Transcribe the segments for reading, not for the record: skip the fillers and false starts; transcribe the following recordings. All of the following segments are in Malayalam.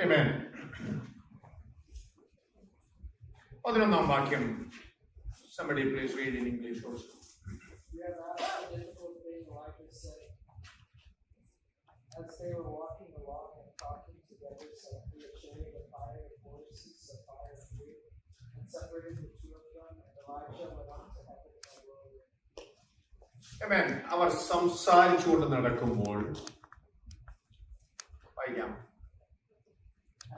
Amen. 11ാം വാക്യം. Somebody please read in English also. As they were walking along and talking together, suddenly a chariot of fire and horses of fire appeared and separated the two of them, and Elijah went up to heaven in a whirlwind. Amen. അവർ സംസാരിച്ചുകൊണ്ട് നടക്കുമ്പോൾ വായിക്കാം.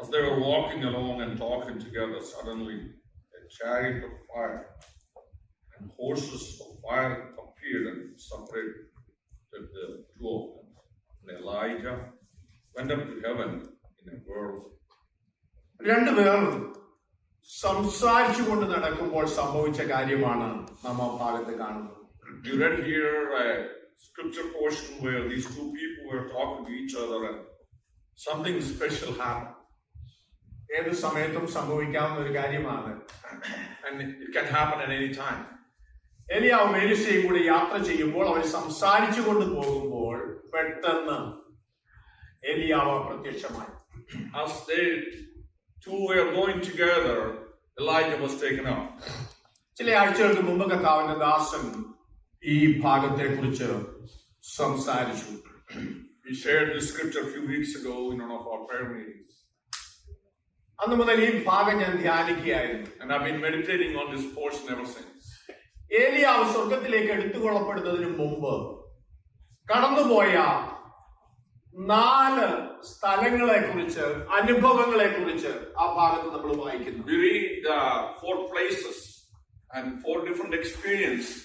As they were walking along and talking together, suddenly a chariot of fire and horses of fire appeared and separated the two of them. And Elijah went up to heaven in a whirlwind. രണ്ടുപേർ സംസാരിച്ചുകൊണ്ട് നടക്കുമ്പോൾ സംഭവിച്ച കാര്യമാണ് നാം ആ ഭാഗത്ത് കാണുന്നത്. You read here a scripture portion where these two people were talking to each other and something special happened. ഏത് സമയത്തും സംഭവിക്കാവുന്ന ഒരു കാര്യമാണ്. And it can happen at any time. ഏലിയാവും എലീശയും കൂടി യാത്ര ചെയ്യുമ്പോൾ അവർ സംസാരിച്ചു കൊണ്ട് പോകുമ്പോൾ പെട്ടെന്ന് ഏലിയാവ് പ്രത്യക്ഷമായി. As they two were going together, Elijah was taken up. ചില ആഴ്ചകൾക്ക് മുമ്പ് കർത്താവിന്റെ ദാസൻ ഈ ഭാഗത്തെ കുറിച്ച് സംസാരിച്ചു. We shared this scripture a few weeks ago in one of our prayer meetings. അന്ന് മുതൽ ഈ ഭാഗം ഞാൻ ധ്യാനിക്കുകയായിരുന്നു. And I've been meditating on this portion ever since. ഏലിയാവ് സ്വർഗത്തിലേക്ക് എടുത്തുകൊള്ളപ്പെടുന്നതിന് മുമ്പ് കടന്നുപോയ 4 സ്ഥലങ്ങളെ കുറിച്ച്, അനുഭവങ്ങളെ കുറിച്ച് ആ ഭാഗത്ത് നമ്മൾ വായിക്കുന്നു. We read 4 places and 4 different experiences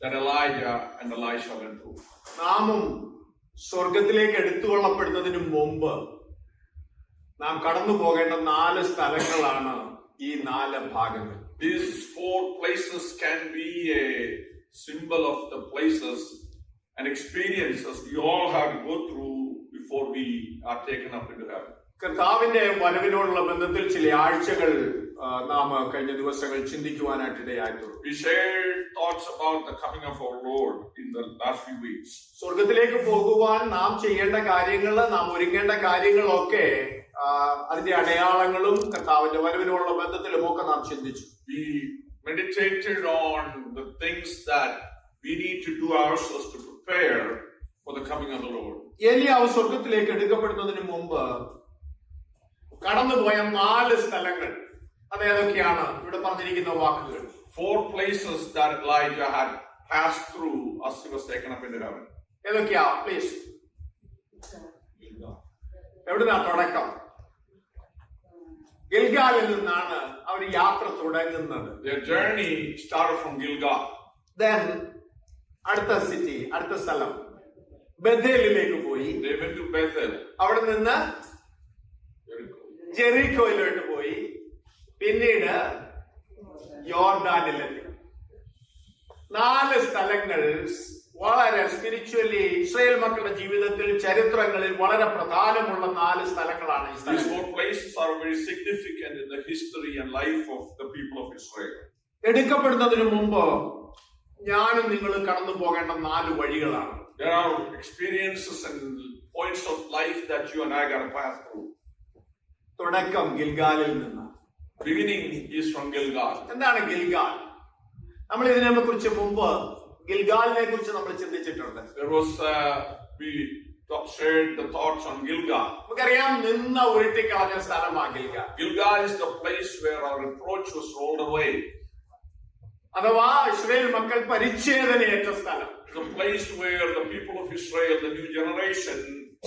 that Elijah and Elisha went through. നാമും സ്വർഗത്തിലേക്ക് എടുത്തുകൊള്ളപ്പെടുന്നതിന് മുമ്പ് നാം കടന്നു പോകേണ്ട 4 സ്ഥലങ്ങളാണ് ഈ 4 ഭാഗങ്ങൾ. These 4 places can be a symbol of the places and experiences we all have to go through before we are taken up into heaven. കർത്താവിന്റെ വരവിനോടുള്ള ബന്ധത്തിൽ ചില ആഴ്ചകൾ നാം കഴിഞ്ഞ ദിവസങ്ങൾ ചിന്തിക്കുവാനായിട്ട് ഇടയായിട്ടുണ്ട്. We shared thoughts about the coming of our Lord in the last few weeks. സ്വർഗത്തിലേക്ക് പോകുവാൻ നാം ചെയ്യേണ്ട കാര്യങ്ങൾ, നാം ഒരുങ്ങേണ്ട കാര്യങ്ങളൊക്കെ അതിന്റെ അടയാളങ്ങളും കർത്താവിന്റെ വരവിനോടുള്ള ബന്ധത്തിലും ഒക്കെ നാം ചിന്തിച്ചു. We meditated on the things that we need to do ourselves to prepare for the coming of the Lord. ഏലിയാവ് സ്വർഗത്തിലേക്ക് എടുക്കപ്പെടുന്നതിന് മുമ്പ് കടന്നുപോയ 4 സ്ഥലങ്ങൾ അതേതൊക്കെയാണ് ഇവിടെ പറഞ്ഞിരിക്കുന്ന വാക്കുകൾ? 4 places that Elijah had passed through as he was taken up into heaven. ഏതൊക്കെയാ? പ്ലീസ്. എവിടുന്നാ തുടക്കം? ഗിൽഗാലിൽ നിന്നാണ് അവർ യാത്ര തുടങ്ങുന്നത്. Their journey started from Gilgal. Then അടുത്ത സിറ്റി, അടുത്ത സ്ഥലം ബഥേലിലേക്ക് പോയി. They went to Bethel. അവിടെ നിന്ന് ജെറിക്കോയിലോട്ട് പോയി. പിന്നീട് യോർദാനിലെത്തി. 4 സ്ഥലങ്ങൾ വളരെ സ്പിരിച്വലി ഇസ്രായേൽ മക്കളുടെ ജീവിതത്തിൽ, ചരിത്രങ്ങളിൽ വളരെ പ്രധാനമുള്ള 4 സ്ഥലങ്ങളാണ് ഈ These സ്ഥലങ്ങൾ. 4 places are very significant in the history and life of the people of Israel. എടുക്കപ്പെടുന്നതിന് മുമ്പ് ഞാനും നിങ്ങളും കടന്നു പോകേണ്ട 4 വഴികളാണ്. There are experiences and points of life that you and I got to pass through. തുടക്കം ഗിൽഗാലിൽ നിന്ന്. Beginning is from Gilgal. എന്താണ് ഗിൽഗാൽ? നമ്മൾ ഇതിനെ കുറിച്ച് മുമ്പ് ഗിൽഗാലിനെ കുറിച്ച് നമ്മൾ ചിന്തിച്ചിട്ടുണ്ട്. There was we shared the thoughts on Gilgal. നമുക്കറിയാം, നിന്ന് ഉരുട്ടിക്കളഞ്ഞ സ്ഥലമാണ് Gilgal. Gilgal is the place where our reproach was rolled away. അഥവാ ഇസ്രായേൽ മക്കൾ പരിച്ഛേദനയേറ്റ സ്ഥലം. The place where the people of Israel, the new generation,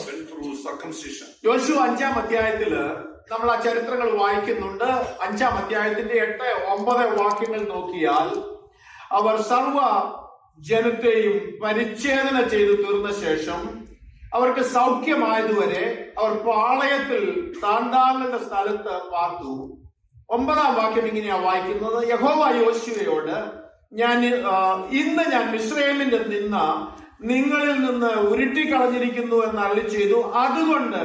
went through circumcision. യോശുവ 5-ാം അധ്യായത്തില് നമ്മൾ ആ ചരിത്രങ്ങൾ വായിക്കുന്നുണ്ട്. 5-ാം അധ്യായത്തിന്റെ 8-9 വാക്യങ്ങൾ നോക്കിയാൽ അവർ സർവ ജനത്തെയും പരിച്ഛേദന ചെയ്തു തീർന്ന ശേഷം അവർക്ക് സൗഖ്യമായതുവരെ അവർ പാളയത്തിൽ താന്താങ്ങളുടെ സ്ഥലത്ത് പാർത്തു. 9-ാം വാക്യം ഇങ്ങനെയാ വായിക്കുന്നത്: യഹോവ യോശുവയോട്, ഇന്ന് ഞാൻ ഇസ്രായേലിന്റെ നിന്ന നിങ്ങളിൽ നിന്ന് ഉരുട്ടിക്കളഞ്ഞിരിക്കുന്നു എന്ന് അരുളി ചെയ്തു. അതുകൊണ്ട്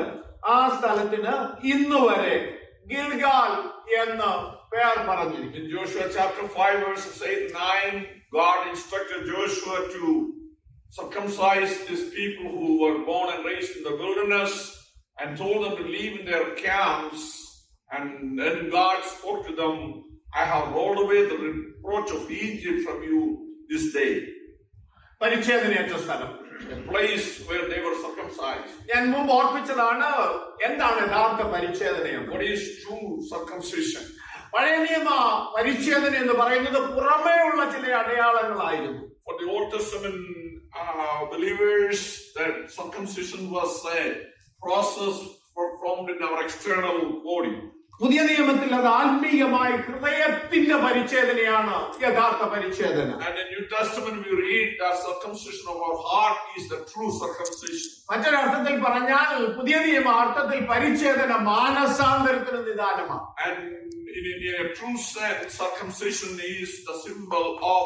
ആ സ്ഥലത്തിന് ഇന്നുവരെ ഗിൽഗാൽ എന്ന് പേർ പറഞ്ഞിരിക്കുന്നു. In Joshua chapter 5 verses 8-9, God instructed Joshua to circumcise these people who were born and raised in the wilderness and told them to leave in their camps. And then God spoke to them, I have rolled away the reproach of Egypt from you this day. പരിച്ഛേദനയേറ്റ സ്ഥലം, A place where they were circumcised. ഞാൻ മുമ്പ് ഓർപ്പിച്ചതാണ്. എന്താണ് യഥാർത്ഥ പരിച്ഛേദന? What is true circumcision? പഴയ നിയമ പരിച്ഛേദന എന്ന് പറയുന്നത് പുറമേയുള്ള ചില അടയാളങ്ങളായിരുന്നു. For the Old Testament believers, that circumcision was a process performed in our external body. പുതിയ നിയമത്തിൽ അത് ആത്മീയമായി ഹൃദയത്തിന്റെ പരിച്ഛേദനയാണ് യഥാർത്ഥ പരിച്ഛേദന. And in New Testament we read that circumcision of our heart is the true circumcision. മറ്റൊരർത്ഥത്തിൽ പറഞ്ഞാൽ പുതിയ നിയമ അർത്ഥത്തിൽ പരിച്ഛേദന മാനസാന്തരത്തിന് നിദാനമാണ്. And in a true sense, circumcision is the symbol of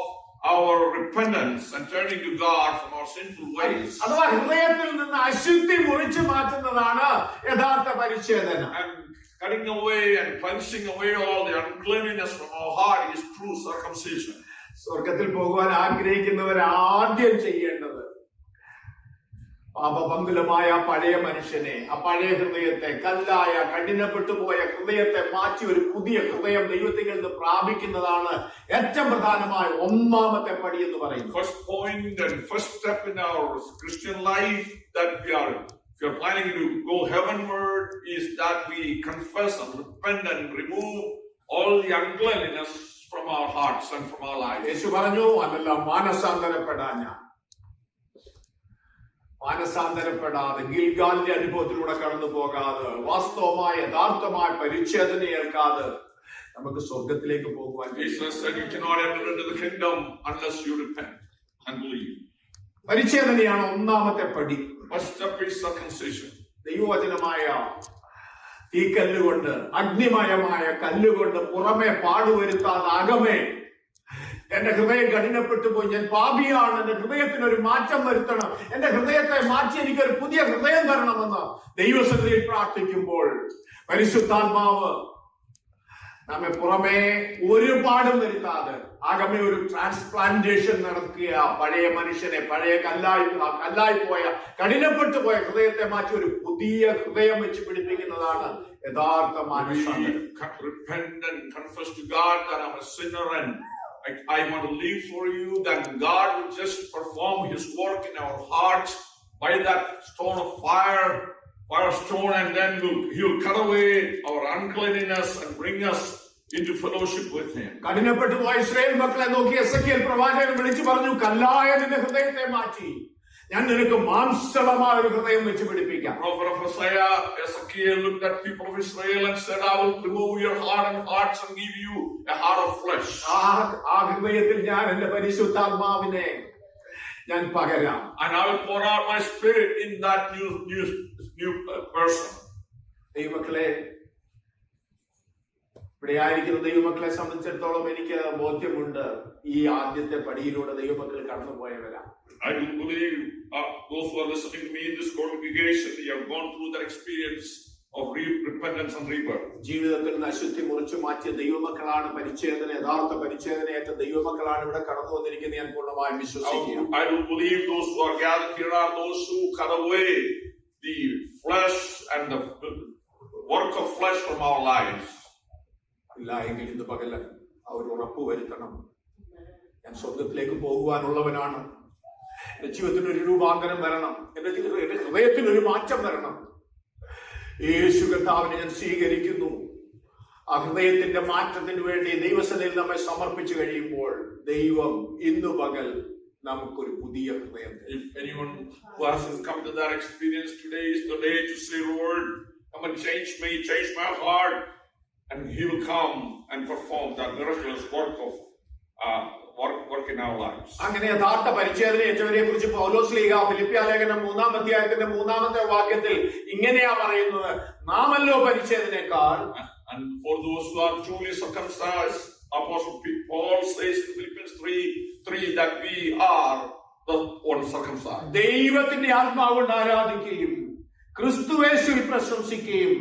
our repentance and turning to God from our sinful ways. അഥവാ ഹൃദയത്തിൽ നിന്ന് അശുദ്ധി മുറിച്ചു മാറ്റുന്നതാണ് യഥാർത്ഥ പരിച്ഛേദന. And cutting away and cleansing away all the uncleanness from our heart is true circumcision. സ്വർഗത്തിൽ പോകുവാൻ ആഗ്രഹിക്കുന്നവർ ആദ്യം ചെയ്യേണ്ടത് പാപപങ്കുലമായ പഴയ മനുഷ്യനെ, ആ പഴയ ഹൃദയത്തെ, കല്ലായ കഠിനപ്പെട്ടു പോയ ഹൃദയത്തെ മാറ്റി ഒരു പുതിയ ഹൃദയം ദൈവത്തിൽ നിന്ന് പ്രാപിക്കുന്നതാണ് ഏറ്റവും പ്രധാനമായ ഒന്നാമത്തെ പടി എന്ന് പറയുന്നത്. First point and first step in our Christian life that if we are planning to go heavenward is that we confess and repent and remove all the uncleanness from our hearts and from our lives. യേശു പറഞ്ഞു, അല്ലല്ല, മാനസാന്തരപ്പെടാതെ ഗിൽഗാലിന്റെ അനുഭവത്തിലൂടെ കടന്നു പോകാതെ വാസ്തവമായ യഥാർത്ഥമായ പരിച്ഛേദന ഏൽക്കാതെ നമുക്ക് സ്വർഗത്തിലേക്ക് പോകുവാൻ. Jesus said you cannot enter into the kingdom unless you repent and believe. പരിച്ഛേദനയാണ് ഒന്നാമത്തെ പടി. First step is circumcision. ദൈവവചനമായ ഈ കല്ലുകൊണ്ട്, അഗ്നിമയമായ കല്ലുകൊണ്ട് പുറമെ പാടുവരുത്താതെ അകമേ എന്റെ ഹൃദയം കഠിനപ്പെട്ടു പോയി, ഞാൻ പാപിയാണ്, എന്റെ ഹൃദയത്തിന് ഒരു മാറ്റം വരുത്തണം, എന്റെ ഹൃദയത്തെ മാറ്റി എനിക്കൊരു പുതിയ ഹൃദയം തരണമെന്ന് ദൈവസന്നിധിയിൽ പ്രാർത്ഥിക്കുമ്പോൾ പരിശുദ്ധാത്മാവ് നമ്മെ പുറമേ ഒരു പാടും വരുത്താതെ ആകമേ ഒരു ട്രാൻസ്പ്ലാന്റേഷൻ നടക്കുക. പഴയ മനുഷ്യനെ, പഴയ കല്ലായി പോയ കഠിനപ്പെട്ടു പോയ ഹൃദയത്തെ മാറ്റി ഒരു പുതിയ ഹൃദയം വെച്ച് പിടിപ്പിക്കുന്നതാണ് യഥാർത്ഥ മാനസാന്തരം. Repent and confess to God that I'm a sinner and I want to live for you. Then God will just perform His work in our hearts by that stone of fire stone, and then He will cut away our uncleanness and bring us into fellowship with Him. കഠിനപ്പെട്ടു പോയ ഇസ്രായേൽ മക്കളെ നോക്കി എസെക്കിയേൽ പ്രവാചകൻ വിളിച്ചു പറഞ്ഞു, കല്ലായ നിന്റെ ഹൃദയത്തെ മാറ്റി ഞാൻ നിനക്ക് മാംസളമായ ഒരു ഹൃദയം വെച്ച് പിടിപ്പിക്കാം. Prophet of Isaiah, Ezekiel looked at people of Israel and said, I will remove your hardened hearts and give you a heart of flesh. ആ ഹൃദയത്തിൽ ഞാൻ എന്റെ പരിശുദ്ധാത്മാവിനെ ഞാൻ പകരാം. And I will pour out my spirit in that new person. ദൈവമക്കളെ, ഇവിടെ ആയിരിക്കുന്ന ദൈവമക്കളെ സംബന്ധിച്ചിടത്തോളം എനിക്ക് ബോധ്യമുണ്ട്, ഈ ആദ്യത്തെ പടിയിലൂടെ ദൈവമക്കൾ കടന്നുപോയവരാണ്. I do believe those who are listening to me in this congregation, you have gone through that experience of repentance and rebirth. ജീവിതത്തിൽ നിന്ന് അശുദ്ധി മുറിച്ചു മാറ്റിയ ദൈവമക്കളാണ്, യഥാർത്ഥ പരിച്ഛേദനയേറ്റ ദൈവമക്കളാണ് ഇവിടെ കടന്നു വന്നിരിക്കുന്നത് ഞാൻ പൂർണ്ണമായും വിശ്വസിക്കുന്നു. I do believe those who are gathered here are those who cut away the flesh and the work of flesh from our lives. ഇല്ല എങ്കിൽ ഇന്ന് പകല് അവർ ഉറപ്പ് വരുത്തണം, ഞാൻ സ്വർഗത്തിലേക്ക് പോകുവാനുള്ളവനാണ്, എന്റെ ജീവിതത്തിന് ഒരു രൂപാന്തരം വരണം, എന്റെ ഹൃദയത്തിന് ഒരു മാറ്റം വരണം, യേശു കർത്താവിനെ ഞാൻ സ്വീകരിക്കുന്നു. ആ ഹൃദയത്തിന്റെ മാറ്റത്തിന് വേണ്ടി ദൈവസന്നിധിയിൽ നമ്മെ സമർപ്പിച്ചു കഴിയുമ്പോൾ ദൈവം ഇന്നു പകൽ നമുക്കൊരു പുതിയ ഹൃദയം. If anyone who hasn't come to that experience, today is the day to say, Lord, come and change me, change my heart, and He will come and perform that miraculous work in our lives. അങ്ങനെ യഥാർത്ഥ പരിച്ഛേദന ഏറ്റവരെ കുറിച്ച് പൗലോസ് ശ്ലീഹ ഫിലിപ്പിയ ലേഖനം 3-ാം അധ്യായത്തിന്റെ 3-ാമത്തെ വാക്യത്തിൽ ഇങ്ങനെയാ പറയുന്നത്, നാമല്ലോ പരിച്ഛേദനേക്കാൾ. And for those who are truly circumcised, Apostle Paul says in Philippians 3:3 that we are the one circumcised. ദൈവത്തിന്റെ ആത്മാവുകൊണ്ട് ആരാധിക്കുകയും ക്രിസ്തുയേശുവിൽ പ്രശംസിക്കുകയും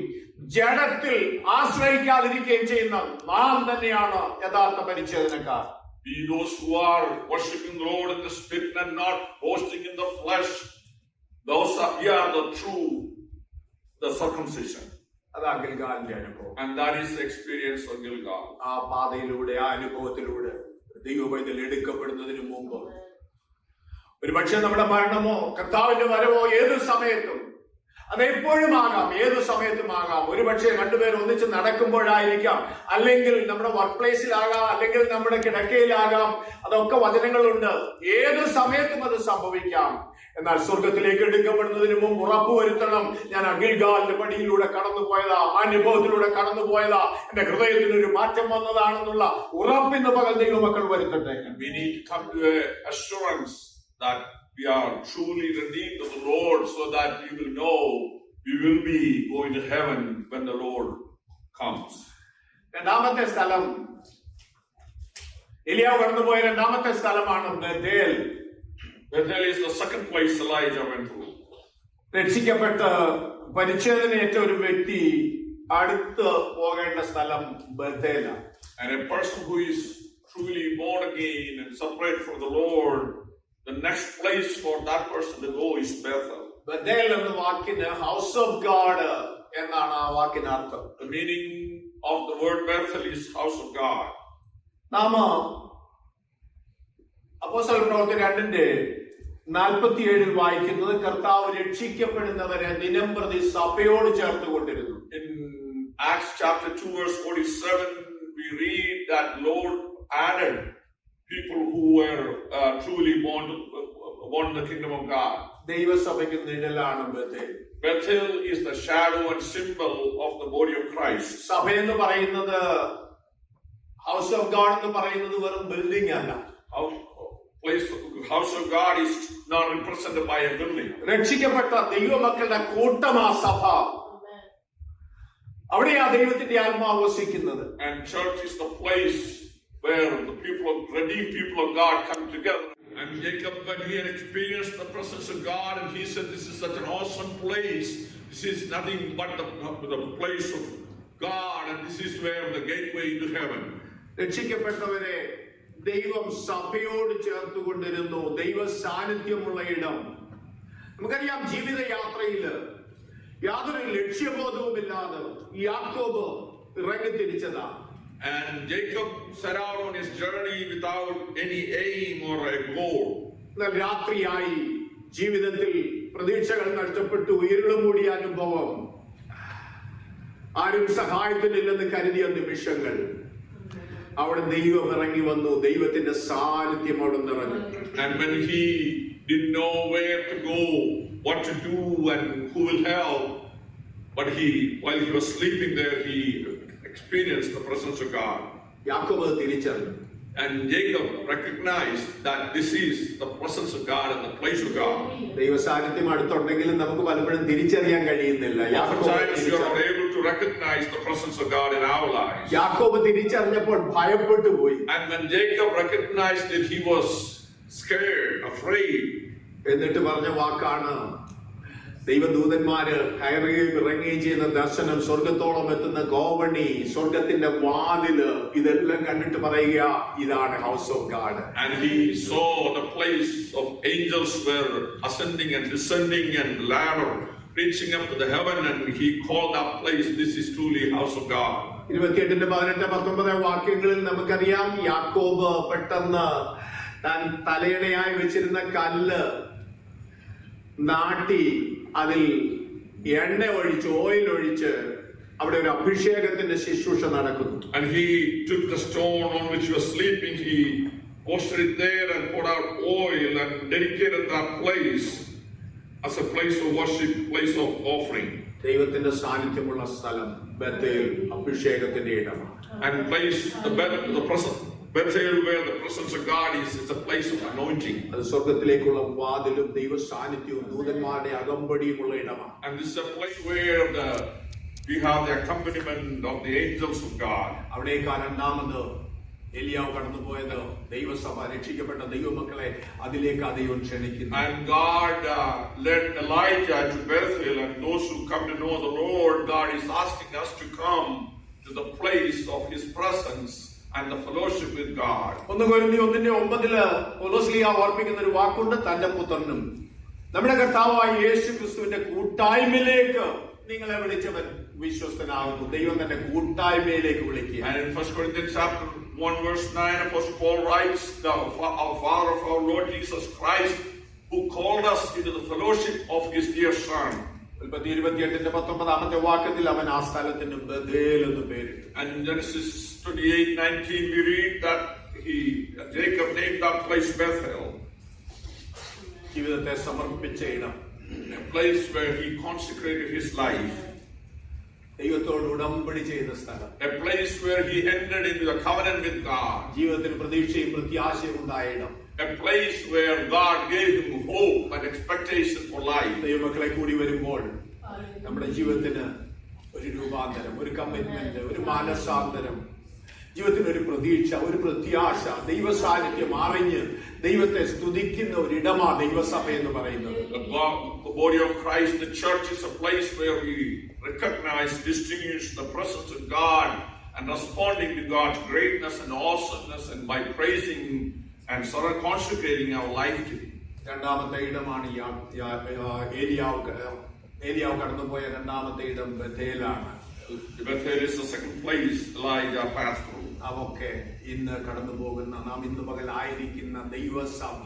ജഡത്തിൽ ആശ്രയിക്കാതിരിക്കുകയും ചെയ്യുന്ന നാം തന്നെയാണ് യഥാർത്ഥ പരിച്ഛേദനക്കാർ. Be those who are worshiping the Lord in the Spirit and not boasting in the flesh. We are the the circumcision. അത് ഗിൽഗാലിന്റെ അനുഭവം. And that is the experience of Gilgal. ആ പാതയിലൂടെ, ആ അനുഭവത്തിലൂടെ ദൈവപൈതൽ എടുക്കപ്പെടുന്നതിന് മുമ്പ് ഒരുപക്ഷെ നമ്മുടെ മരണമോ കർത്താവിന്റെ വരവോ ഏത് സമയത്തും, അത് എപ്പോഴും ആകാം, ഏത് സമയത്തും ആകാം. ഒരുപക്ഷെ രണ്ടുപേർ ഒന്നിച്ച് നടക്കുമ്പോഴായിരിക്കാം, അല്ലെങ്കിൽ നമ്മുടെ വർക്ക് പ്ലേസിലാകാം, അല്ലെങ്കിൽ നമ്മുടെ കിടക്കയിലാകാം. അതൊക്കെ വചനങ്ങളുണ്ട്. ഏത് സമയത്തും അത് സംഭവിക്കാം. എന്നാൽ സ്വർഗത്തിലേക്ക് എടുക്കപ്പെടുന്നതിന് മുമ്പ് ഉറപ്പുവരുത്തണം, ഞാൻ ഗിൽഗാലിന്റെ പടിയിലൂടെ കടന്നുപോയതാ, ആ അനുഭവത്തിലൂടെ കടന്നുപോയതാ, എന്റെ ഹൃദയത്തിന് ഒരു മാറ്റം വന്നതാണെന്നുള്ള ഉറപ്പിന്ന് പകൽ ദൈവമക്കൾ വരുത്തട്ടെ. We need to come to an assurance that we are truly redeemed of the Lord, so that we will know we will be going to heaven when the Lord comes. രണ്ടാമത്തെ സ്ഥലം, എലിയാവ് കടന്നുപോയ രണ്ടാമത്തെ സ്ഥലമാണ് Bethel. Bethel is the second place Elijah went to. രക്ഷിക്കപ്പെട്ട് പരിച്ഛേദനയേറ്റ ഒരു വ്യക്തി അടുത്ത് പോകേണ്ട സ്ഥലം ബേഥേലാണ്. And a person who is truly born again and separate from the Lord, the next place for that person to go is Bethel. Bethel എന്ന വാക്കിന് ഹൗസ് ഓഫ് ഗാഡ് എന്നാണ് ആ വാക്കിന് അർത്ഥം. The meaning of the word Bethel is house of God. നാം അപ്പോസ്തല പ്രവൃത്തി 2:47 വായിക്കുന്നത്, കർത്താവ് രക്ഷിക്കപ്പെടുന്നവരെ ദിനംപ്രതി സഭയോട് ചേർത്തുകൊണ്ടിരുന്നു. In Acts chapter 2 verse 47, we read that Lord added people who were truly born in the kingdom of God. ദൈവസഭയ്ക്ക് നിഴലാണ് Bethel. Bethel is the shadow and symbol of the body of Christ. സഭ എന്ന് പറയുന്നത്, ഹൗസ് ഓഫ് ഗാഡ് എന്ന് പറയുന്നത് വെറും ബിൽഡിംഗ് അല്ല. House of God is not represented by a building. രക്ഷിക്കപ്പെട്ട ദൈവമക്കളുടെ കൂട്ടമാ സഭ. അവിടെയാ ദൈവത്തിന്റെ ആത്മാവ് വസിക്കുന്നത്. And church is the place where the redeemed people of God come together. And Jacob, when he had experienced the presence of God, and he said, "This is such an awesome place. This is nothing but the place of God, and this is where the gateway into heaven." രക്ഷിക്കപ്പെട്ടവരെ ദൈവം സഭയോട് ചേർത്തുകൊണ്ടിരുന്നു. ദൈവ സാന്നിധ്യമുള്ള ഇടം. നമുക്കറിയാം, ജീവിതയാത്രയില് യാതൊരു ലക്ഷ്യബോധവുമില്ലാതെ യാക്കോബ് ഇറങ്ങിത്തിരിച്ചതാ. And Jacob set out on his journey without any aim or a goal. എന്നാൽ രാത്രിയായി, ജീവിതത്തിൽ പ്രതീക്ഷകൾ നഷ്ടപ്പെട്ടു, ഇരുള് മൂടിയ അനുഭവം, ആരും സഹായത്തിനില്ലെന്ന് കരുതിയ നിമിഷങ്ങൾ, അവിടെ ദൈവം ഇറങ്ങി വന്നു. ദൈവത്തിന്റെ സാന്നിധ്യം അവിടെ നിറഞ്ഞു. And when he didn't know where to go, what to do, and who will help, but while he was sleeping there, he experienced the presence of God. യാക്കോബ് തിരിച്ചറിഞ്ഞു. And Jacob recognized that this is the presence of God and the place of God. ദൈവ സാന്നിധ്യം അടുത്തുണ്ടെങ്കിലും നമുക്ക് പലപ്പോഴും തിരിച്ചറിയാൻ കഴിയുന്നില്ല. Oftentimes you are able to recognize the presence of God in our lives. യാക്കോബ് തിരിച്ചറിഞ്ഞപ്പോൾ ഭയപ്പെട്ടു പോയി. And when Jacob recognized it, he was scared, afraid. എന്നിട്ട് പറഞ്ഞ വാക്കാണ്, ദൈവദൂതന്മാര് കയറുകയും ഇറങ്ങുകയും ചെയ്യുന്ന ദർശനം, സ്വർഗത്തോളം എത്തുന്ന ഗോവണി, സ്വർഗത്തിന്റെ വാതില്, ഇതെല്ലാം കണ്ടിട്ട് പറയുക, ഇതാണ് house of God. And he saw the place of angels were ascending and descending and ladder reaching up to the heaven, and he called that place, this is truly house of God. 28-19 വാക്യങ്ങളിൽ നമുക്കറിയാം, യാക്കോബ് പെട്ടെന്ന് താൻ തലയിണയായി വെച്ചിരുന്ന കല്ല് നാട്ടി അതിൽ എണ്ണ ഒഴിച്ച്, ഓയിൽ ഒഴിച്ച് അവിടെ ഒരു അഭിഷേകത്തിന്റെ ശുശ്രൂഷ നടക്കുന്നു. And he took the stone on which he was sleeping, he posted it there and poured out oil and dedicated that place as a place of worship, place of offering. ദൈവത്തിന്റെ സാന്നിധ്യമുള്ള സ്ഥലം ബേഥേൽ അഭിഷേകത്തിന്റെ ഇടമാണ്. And place Bethel, where the presence of God is, it's a place of anointing. അത് സ്വർഗത്തിലേക്കുള്ള വാതിലും ദൈവ സാന്നിധ്യവും ദൂതന്മാരുടെ അകമ്പടിയുമുള്ള ഇടമാണ്. And this is a place where we have the accompaniment of the angels of God. അവിടേക്കാണ് രണ്ടാമത് എലിയാവ് കടന്നുപോയത്. ദൈവസഭ, രക്ഷിക്കപ്പെട്ട ദൈവമക്കളെ അതിലേക്ക് ദൈവം ക്ഷണിക്കുന്നു. And God led Elijah to Bethel, and those who come to know the Lord, God is asking us to come to the place of His presence and the fellowship with God. 1 Corinthians 1:9 Paulose Sleeha ഓർപ്പിക്കുന്ന ഒരു വാക്കുണ്ട്, തന്റെ പുത്രനും നമ്മുടെ കർത്താവായ യേശു ക്രിസ്തുവിന്റെ കൂട്ടായ്മയിലേക്ക് നിങ്ങളെ വിളിച്ചവൻ വിശ്വസ്തനാകുന്നു. ദൈവം തന്റെ കൂട്ടായ്മയിലേക്ക് വിളിക്കുക. And in 1 Corinthians chapter 1 verse 9, Apostle Paul writes, our Father of our Lord Jesus Christ, who called us into the fellowship of his dear Son. 28:19 വാക്യത്തിൽ അവൻ ആ സ്ഥലത്തിന് ബഥേൽ എന്ന് പേരിട്ടു. And in Genesis 28:19 we read that Jacob named that place Bethel, ജീവിതത്തെ സമർപ്പിച്ച ഇടം, a place where he consecrated his life, ദൈവത്തോട് ഉടമ്പടി ചെയ്ത സ്ഥലം, a place where he entered into the covenant with God, ജീവിതത്തിന് പ്രതീക്ഷയും പ്രത്യാശയും ഉണ്ടായ ഇടം, a place where God gave him hope and expectation for life. ദൈവമക്കളെ കൂടി വരുമ്പോൾ നമ്മുടെ ജീവിതത്തിന് ഒരു രൂപാന്തരം, ഒരു കമ്മിറ്റ്മെന്റ്, ഒരു മാനസാന്തരം, ജീവിതത്തിന് ഒരു പ്രതീക്ഷ, ഒരു പ്രത്യാശ, ദൈവ സാന്നിധ്യം അറിഞ്ഞ് ദൈവത്തെ സ്തുതിക്കുന്ന ഒരിടമാ ദൈവസഭ എന്ന് പറയുന്നത്. The body of Christ, the church, is a place where we recognize, distinguish the presence of God and responding to God's greatness and awesomeness, and by praising and sort of consecrating our life to Him. രണ്ടാമത്തെ ഇടമാണ് ഏലിയാവ് കടന്നുപോയ രണ്ടാമത്തെ ഇടം ബഥേലാണ്. Bethel is the second place Elijah passed through. അവൊക്കെ ഇന്ന് കടന്നു പോകുന്ന, നാം ഇന്ന് പകലായിരിക്കുന്ന ദൈവസഭ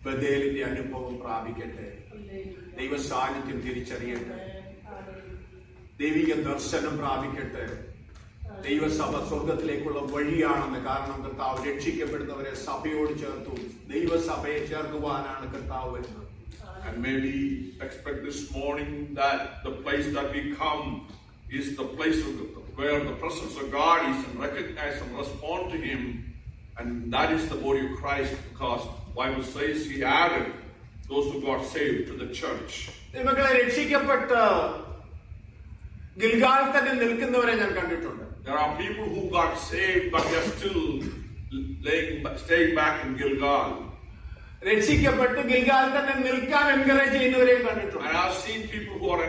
ബഥേലിന്റെ അനുഭവം പ്രാപിക്കട്ടെ, ദൈവ സാന്നിധ്യം തിരിച്ചറിയട്ടെ, ദൈവിക ദർശനം പ്രാപിക്കട്ടെ. ദൈവസഭ സ്വർഗത്തിലേക്കുള്ള വഴിയാണെന്ന്, കാരണം കർത്താവ് രക്ഷിക്കപ്പെടുന്നവരെ സഭയോട് ചേർത്തു, ദൈവസഭയെ ചേർക്കുവാനാണ് കർത്താവ് വരുന്നത്. And may we expect this morning that the place that we come is the place where the presence of God is, and recognize and respond to Him, and that is the body of Christ, because the Bible says He added those who got saved to the church. ദൈവമക്കളെ, രക്ഷിക്കപ്പെട്ട് ഗിൽഗാൽ തന്നെ നിൽക്കുന്നവരെ ഞാൻ കണ്ടിട്ടുണ്ട്. There are people who got saved, but they are still staying back in Gilgal. രക്ഷിക്കപ്പെട്ട് ഗിൽഗാൽ തന്നെ നിൽക്കാൻ എൻകറേജ് ചെയ്യുന്നവരെയും കണ്ടിട്ടുണ്ട്. And I've seen people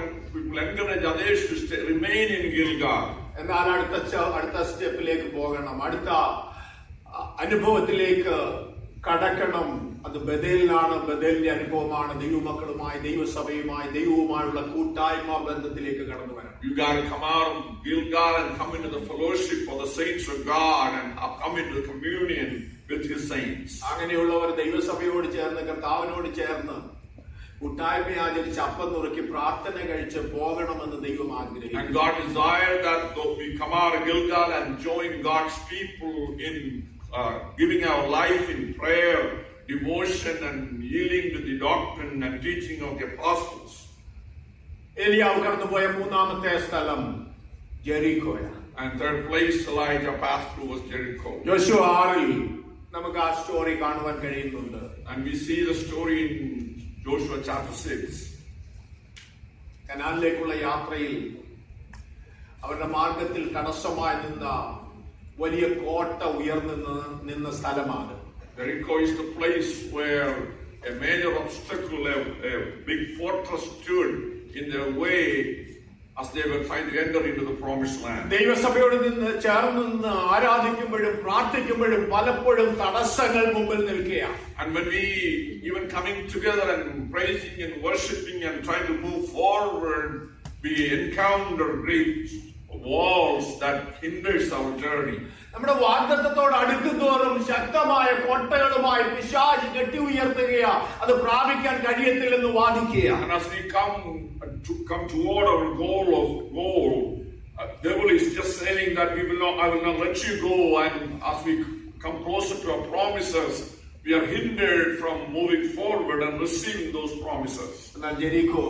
encourage others to remain in Gilgal. എന്നാൽ അടുത്ത സ്റ്റെപ്പിലേക്ക് പോകണം, അടുത്ത അനുഭവത്തിലേക്ക് കടക്കണം. അത് ബഥേലിനാണ്. ബഥേലിന്റെ അനുഭവമാണ് ദൈവമക്കളുമായി, ദൈവസഭയുമായി, ദൈവവുമായുള്ള കൂട്ടായ്മ ബന്ധത്തിലേക്ക് കടന്നു വരണം. You got to come out of Gilgal and come into the fellowship of the saints of God, and come into the communion with His saints. അങ്ങനെയുള്ളവർ ദൈവസഭയോട് ചേർന്ന്, കർത്താവിനോട് ചേർന്ന് കൂട്ടായ്മ ആചരിച്ച് അപ്പം നുറുക്കി പ്രാർത്ഥന കഴിച്ച് പോകണമെന്ന് ദൈവം ആഗ്രഹിക്കുന്നു. And God desired that we come out of Gilgal and join God's people in giving our life in prayer, devotion, and yielding to the doctrine and teaching of the apostles. ഏലിയാവ് കടന്നുപോയ മൂന്നാമത്തെ സ്ഥലം ജെറിക്കോയാണ്. And third place Elijah passed through was Jericho. യോശുവ 6 നമുക്ക് ആ സ്റ്റോറി കാണുവാൻ കഴിയുന്നുണ്ട്. And we see the story in Joshua chapter 6. കനാനിലേക്കുള്ള യാത്രയിൽ അവരുടെ മാർഗത്തിൽ തടസ്സമായി നിന്ന വലിയ കോട്ട ഉയർന്നു നിന്ന സ്ഥലമാണ്. Jericho is the place where a major obstacle, a big fortress stood in their way as they were trying to enter into the promised land. ദൈവസഭയോട് ചേർന്ന് നിന്ന് ആരാധിക്കുമ്പോഴും പ്രാർത്ഥിക്കുമ്പോഴും പലപ്പോഴും തടസ്സങ്ങൾ മുമ്പിൽ നിൽക്കുകയാണ്. And when we even coming together and praising and worshiping and trying to move forward, we encounter great walls that hinders our journey. നമ്മുടെ വാഗ്ദത്തത്തോട് അടുക്കുന്തോറും ശക്തമായ കോട്ടകളുമായി പിശാച് കെട്ടി ഉയർത്തുകയാ, അത് പ്രാപിക്കാൻ കഴിയത്തില്ലെന്ന് വാദിക്കുക. And as we come toward our goal, devil is just saying that I will not let you go. And as we come closer to our promises, we are hindered from moving forward and receiving those promises. എന്നാൽ ജെറിക്കോ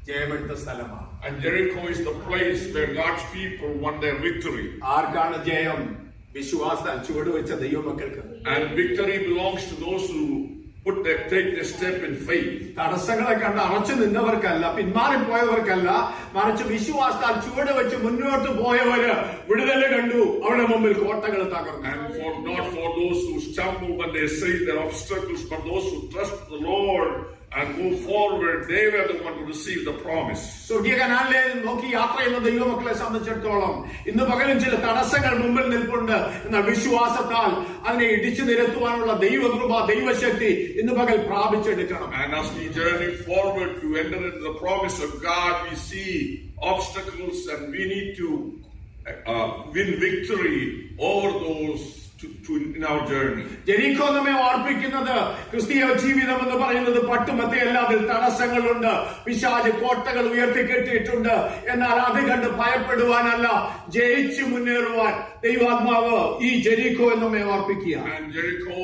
ജയമെടുത്ത സ്ഥലമാണ്. And Jericho is the place where God's people won their victory. ആർക്കാണ് ജയം? വിശ്വാസത്താൽ ചുവടുവെച്ച ദൈവമക്കൾക്ക്. And victory belongs to those who take the step in faith. തടസ്സങ്ങളെ കണ്ട് അറച്ചു നിന്നവർക്കല്ല, പിന്മാറിപ്പോയവർക്കല്ല, മറിച്ച് വിശ്വാസത്താൽ ചുവടുവെച്ച് മുന്നോട്ട് പോയവര് വിടുതല കണ്ടു. അവരുടെ മുമ്പിൽ കോട്ടകൾ തകർന്നു. And not for those who stumble when they see their obstacles, but those who trust the Lord and move forward, they were the one to receive the promise. സ്വർഗീയ കനാലിലേക്ക് നോക്കി യാത്ര ചെയ്യുന്ന ദൈവമക്കളെ സംബന്ധിച്ചിടത്തോളം ഇന്ന് പകലും ചില തടസ്സങ്ങൾ മുമ്പിൽ നിൽപ്പുണ്ട്. എന്നാൽ വിശ്വാസത്താൽ അതിനെ ഇടിച്ചു നിരത്തുവാനുള്ള ദൈവകൃപ, ദൈവശക്തി ഇന്ന് പകൽ പ്രാപിച്ചെടുക്കണം. And as we journey forward to enter into the promise of God, we see obstacles and we need to win victory over those in our journey. Jericho നമ്മെ ഓർപ്പിക്കുന്നത് ക്രിസ്തീയ ജീവിതം എന്ന് പറയുന്നത് പട്ടുമത്തയല്ല, അതിൽ തടസ്സങ്ങളുണ്ട്, പിശാച് കോട്ടകൾ ഉയർത്തിക്കെട്ടിയിട്ടുണ്ട്. എന്നാൽ അത് കണ്ട് ഭയപ്പെടുവാനല്ല, ജയിച്ചു മുന്നേറുവാൻ ദൈവാത്മാവ് ഈ ജെറിക്കോ നമ്മെ ഓർപ്പിക്കുക. And Jericho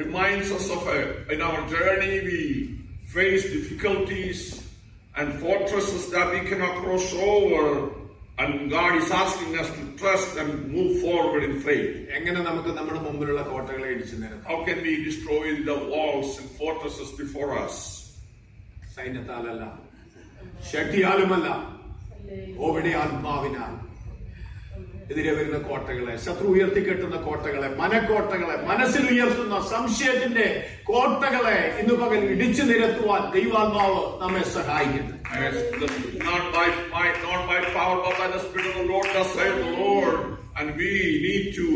reminds us of in our journey we face difficulties and fortresses that we cannot cross over. And God is asking us to trust and move forward in faith. എങ്ങനെ നമുക്ക് നമ്മുടെ മുമ്പിലുള്ള കോട്ടകളെ ഇടിച്ചു നിരത്താം? How can we destroy the walls and fortresses before us? സൈന്യത്താലല്ല, ശക്തിയാലുമല്ല, ഓവിടെ ആത്മാവിനാൽ. എതിരെ വരുന്ന കോട്ടകളെ, ശത്രു ഉയർത്തിക്കെട്ടുന്ന കോട്ടകളെ, മനക്കോട്ടകളെ, മനസ്സിൽ ഉയർത്തുന്ന സംശയത്തിന്റെ കോട്ടകളെ ഇന്ന് പകൽ ഇടിച്ചു നിരത്തുവാൻ ദൈവാത്മാവ് നമ്മെ സഹായിക്കുന്നു. Not by might, not by power, but by the Spirit of the Lord, thus saith the Lord. And we need to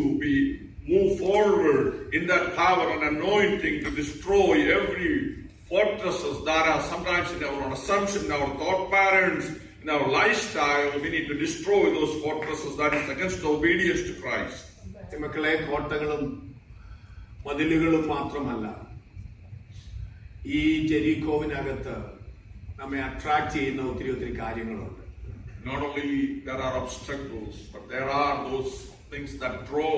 move forward in that power and anointing to destroy every fortresses that are sometimes in our assumption, in our thought patterns, in our lifestyle. We need to destroy those fortresses that is against obedience to Christ. മക്കളെ, കോട്ടകളും മതിലുകളും മാത്രമല്ല, ഈ ജെറിക്കോവിനകത്ത് നമ്മെ അട്രാക്ട് ചെയ്യുന്ന ഒത്തിരി കാര്യങ്ങളുണ്ട്. Not only there are obstacles, but there are those things that draw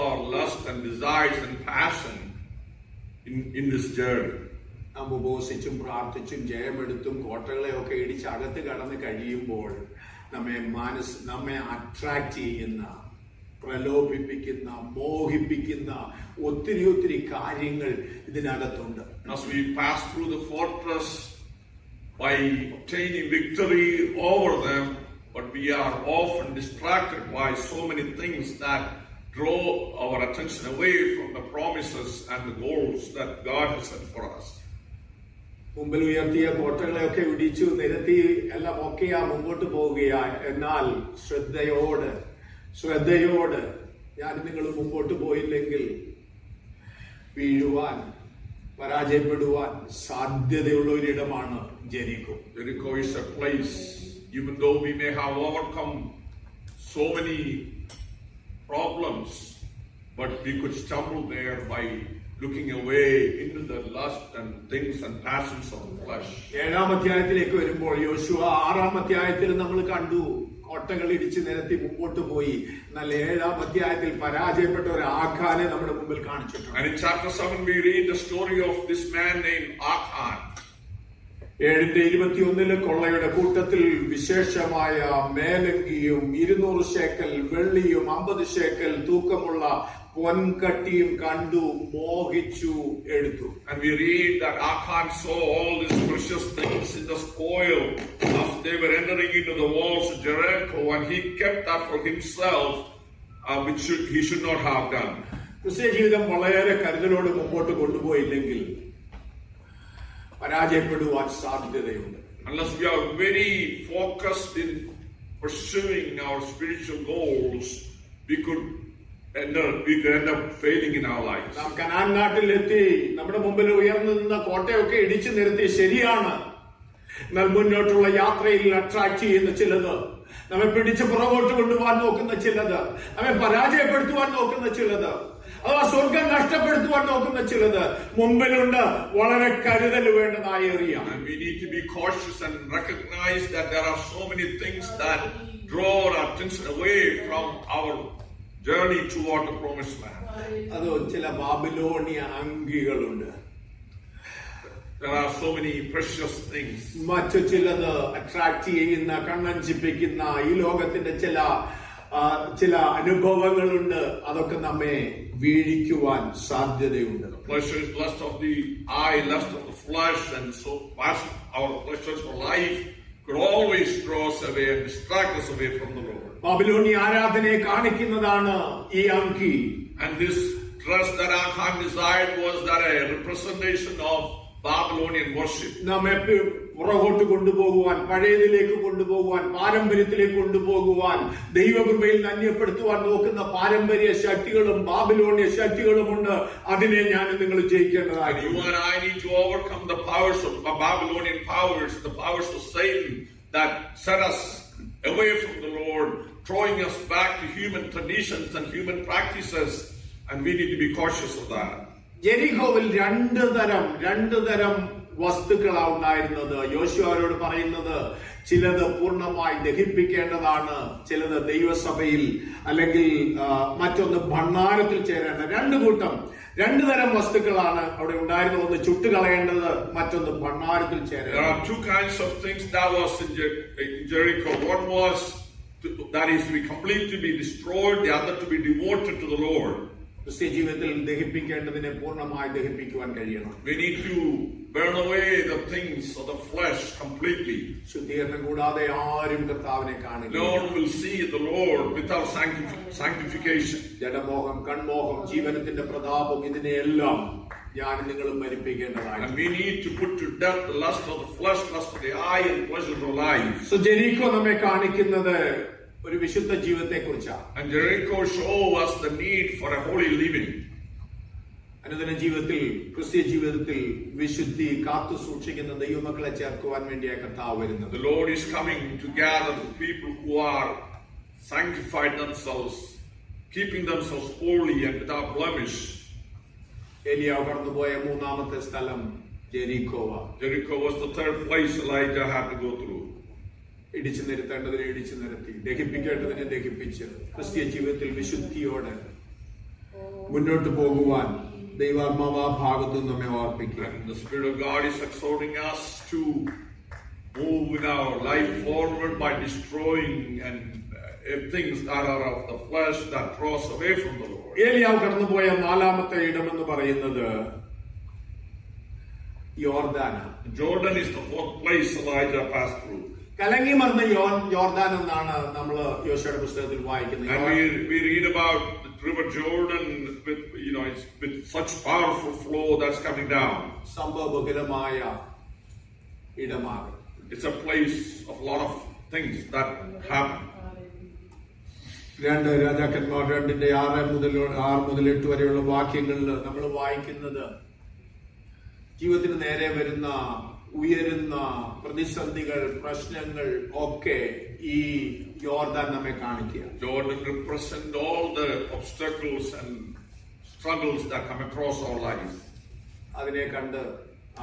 our lust and desires and passion in this journey. നാം ഉപവസിച്ചും പ്രാർത്ഥിച്ചും ജയമെടുത്തും കോട്ടകളെയൊക്കെ ഇടിച്ച് അകത്ത് കടന്ന് കഴിയുമ്പോൾ നമ്മെ അട്രാക്ട് ചെയ്യുന്ന, പ്രലോഭിപ്പിക്കുന്ന, മോഹിപ്പിക്കുന്ന ഒത്തിരി കാര്യങ്ങൾ ഇതിനകത്തുണ്ട്. As we pass through the fortress by obtaining victory over them, but we are often distracted by so many things that draw our attention away from the promises and the goals that God has set for us. മുമ്പിൽ ഉയർത്തിയ കോട്ടകളെയൊക്കെ ഇടിച്ചു നിരത്തി എല്ലാം ഒക്കെയാ മുമ്പോട്ട് പോവുകയാ. എന്നാൽ ശ്രദ്ധയോട് ഞാൻ നിങ്ങൾ മുമ്പോട്ട് പോയില്ലെങ്കിൽ വീഴുവാൻ, പരാജയപ്പെടുവാൻ സാധ്യതയുള്ള ഒരിടമാണ് Jericho. Jericho is a place, even though we may have overcome so many problems, but we could stumble there by looking away into the lust and things and passions of the flesh. 7-ാം അധ്യായത്തിലേക്ക് വരുമ്പോൾ യോശുവ 6-ാം അധ്യായത്തിൽ നമ്മൾ കണ്ടു കോട്ടകൾ ഇടിച്ചു നിരത്തി മുമ്പോട്ട് പോയി. എന്നാൽ 7-ാം അധ്യായത്തിൽ പരാജയപ്പെട്ട ഒരു ആഖാനെ നമ്മുടെ മുമ്പിൽ കാണിച്ചിട്ടുണ്ട്. And in chapter 7 we read the story of this man named Achan. 7:21 കൊള്ളയുടെ കൂട്ടത്തിൽ വിശേഷമായ മേലങ്കിയും 200 ശേക്കൽ വെള്ളിയും 50 ശേക്കൽ തൂക്കമുള്ള പൊൻകട്ടിയും കണ്ടു, മോഹിച്ചു എടുത്തു. And we read that Achan saw all these precious things in the spoil as they were entering into the walls of Jericho, and he kept that for himself, which he should not have done. ക്രിസ്തീയ ജീവിതം വളരെ കരുതലോട് മുമ്പോട്ട് കൊണ്ടുപോയില്ലെങ്കിൽ പരാജയപ്പെടുവാൻ സാധ്യതയുണ്ട്. Unless we are very focused in pursuing our spiritual goals, we could end up failing in our lives. നാം കനാൻ നാട്ടിലെത്തി, നമ്മുടെ മുമ്പിൽ ഉയർന്നു നിന്ന കോട്ടയൊക്കെ ഇടിച്ചു നിരത്തി, ശരിയാണ്. എന്നാൽ മുന്നോട്ടുള്ള യാത്രയിൽ അട്രാക്ട് ചെയ്യുന്ന ചിലത്, നമ്മെ പിടിച്ച് പുറകോട്ട് കൊണ്ടുപോകാൻ നോക്കുന്ന ചിലത്, നമ്മെ പരാജയപ്പെടുത്തുവാൻ നോക്കുന്ന ചിലത്, അഥവാ സ്വർഗം നഷ്ടപ്പെടുത്തുവാൻ നോക്കുന്ന ചിലത് മുമ്പിലുണ്ട്. വളരെ കരുതൽ വേണ്ടതായ ഏറിയ. And we need to be cautious and recognize that there are so many things that draw our attention away from our journey toward the promised land. അത് ചില Babylonia അങ്കികളുണ്ട്. There are so many precious things. മറ്റു ചിലത് അട്രാക്ട് ചെയ്യുന്ന, കണ്ണഞ്ചിപ്പിക്കുന്ന ഈ ലോകത്തിന്റെ ചില അനുഭവങ്ങളുണ്ട്. അതൊക്കെ നമ്മെ വീഴിക്കുവാൻ സാധ്യതയുണ്ട്. Pleasures, lust of the eye, lust of the flesh, and so our pleasures for life could always draw us away and distract us away from the Lord. ബാബിലോണി ആരാധനയെ കാണിക്കുന്നതാണ് ഈ അങ്കി. And this dress that Achan desired was that a representation of Babylonian worship. നമ്മെ പുറകോട്ട് കൊണ്ടുപോകുവാൻ, പഴയതിലേക്ക് കൊണ്ടുപോകുവാൻ, പാരമ്പര്യത്തിലേക്ക് കൊണ്ടുപോകുവാൻ, ദൈവകൃപയിൽ അന്യപ്പെടുത്തുവാൻ നോക്കുന്ന പാരമ്പര്യ ശക്തികളും ബാബിലോണിയ ശക്തികളുമുണ്ട്. അതിനെ ഞാൻ നിങ്ങൾ And ജയിക്കേണ്ടതായി. you and I need to overcome the powers of Babylonian powers, the powers of Satan that set us away from the Lord, throwing us back to human traditions and human practices, and we need to be cautious of that. ജെരിക്കോവിൽ രണ്ട് തരം വസ്തുക്കളാണ് ഉണ്ടായിരുന്നത്. യോശുവയോട് പറയുന്നത് ചിലത് പൂർണ്ണമായി ദഹിപ്പിക്കേണ്ടതാണ്, ചിലത് ദൈവസഭയിൽ അല്ലെങ്കിൽ മറ്റൊന്ന് ഭണ്ഡാരത്തിൽ ചേരേണ്ട. രണ്ട് തരം വസ്തുക്കളാണ് അവിടെ ഉണ്ടായിരുന്നത്. ഒന്ന് ചുട്ടുകളയേണ്ടത്, മറ്റൊന്ന് ഭണ്ഡാരത്തിൽ There ചേരേണ്ടത്. are two kinds of things that was in Jericho. One was that is to be completely be destroyed, the other to be devoted to the Lord. ക്രിസ്ത്യ ജീവിതത്തിൽ ദഹിപ്പിക്കേണ്ടതിനെ പൂർണ്ണമായി ദഹിപ്പിക്കുവാൻ കഴിയണം. We need to burn away the things of the flesh completely. ശുദ്ധീകരണം കൂടാതെ ആരും കർത്താവിനെ കാണില്ല. No one will see the Lord without sanctification. ജഡമോഹം, കൺമോഹം, ജീവനത്തിന്റെ പ്രതാപം, ഇതിനെയെല്ലാം ഞാൻ നിങ്ങളും മരിപ്പിക്കേണ്ടതായി. And we need to put to death the lust of the flesh, lust of the eye, and pleasure of life. So Jericho നമ്മെ കാണിക്കുന്നത് ഒരു വിശുദ്ധ ജീവിതത്തെ കുറിച്ചാണ്. And Jericho shows us the need for a holy living. അനുദിന ജീവിതത്തിൽ, ക്രിസ്തീയ ജീവിതത്തിൽ വിശുദ്ധി കാത്തു സൂക്ഷിക്കുന്ന ദൈവമക്കളെ ചേർക്കുവാൻ വേണ്ടിയാണ് കർത്താവ് വരുന്നത്. The Lord is coming to gather the people who are sanctified themselves, keeping themselves holy and without blemish. ഏലിയാവ് കടന്നുപോയ മൂന്നാമത്തെ സ്ഥലം ജെരിക്കോവാ. Jericho was the third place Elijah had to go through. ഇടിച്ചു നിരത്തേണ്ടതിനെ ഇടിച്ചു നിരത്തി, ദഹിപ്പിക്കേണ്ടതിനെ ദഹിപ്പിച്ച് ക്രിസ്തീയ ജീവിതത്തിൽ വിശുദ്ധിയോടെ മുന്നോട്ട് പോകുവാൻ ദൈവാത്മാവ് ആ ഭാഗത്ത് നമ്മെ ഓർപ്പിക്കുക. And the Spirit of God is exhorting us to move in our life forward by destroying and things that are of the flesh that draw us away from the Lord. ഏലിയാവ് കടന്നുപോയ നാലാമത്തെ ഇടമെന്ന് പറയുന്നത് യോർദാനാണ്. Jordan is the fourth place Elijah passed through. കലങ്ങി മറിഞ്ഞ യോർദാൻ എന്നാണ് നമ്മൾ യോശുവയുടെ പുസ്തകത്തിൽ വായിക്കുന്നത്. And we read about the river Jordan with, it's with such powerful flow that's coming down. സംഭവബഹുലമായ ഇടമാണ്. It's a place of a lot of things that happen. 2 രാജാക്കന്മാർ 2 6 മുതൽ 8 വരെയുള്ള വാക്യങ്ങളിൽ നമ്മൾ വായിക്കുന്നത് ജീവിതത്തിന് നേരെ വരുന്ന ഉയരുന്ന പ്രതിസന്ധികൾ, പ്രശ്നങ്ങൾ ഒക്കെ ഈ യോർദാൻ നമ്മെ കാണിക്കുക. Jordan represents all the obstacles and struggles that come across our lives. അതിനെ കണ്ട്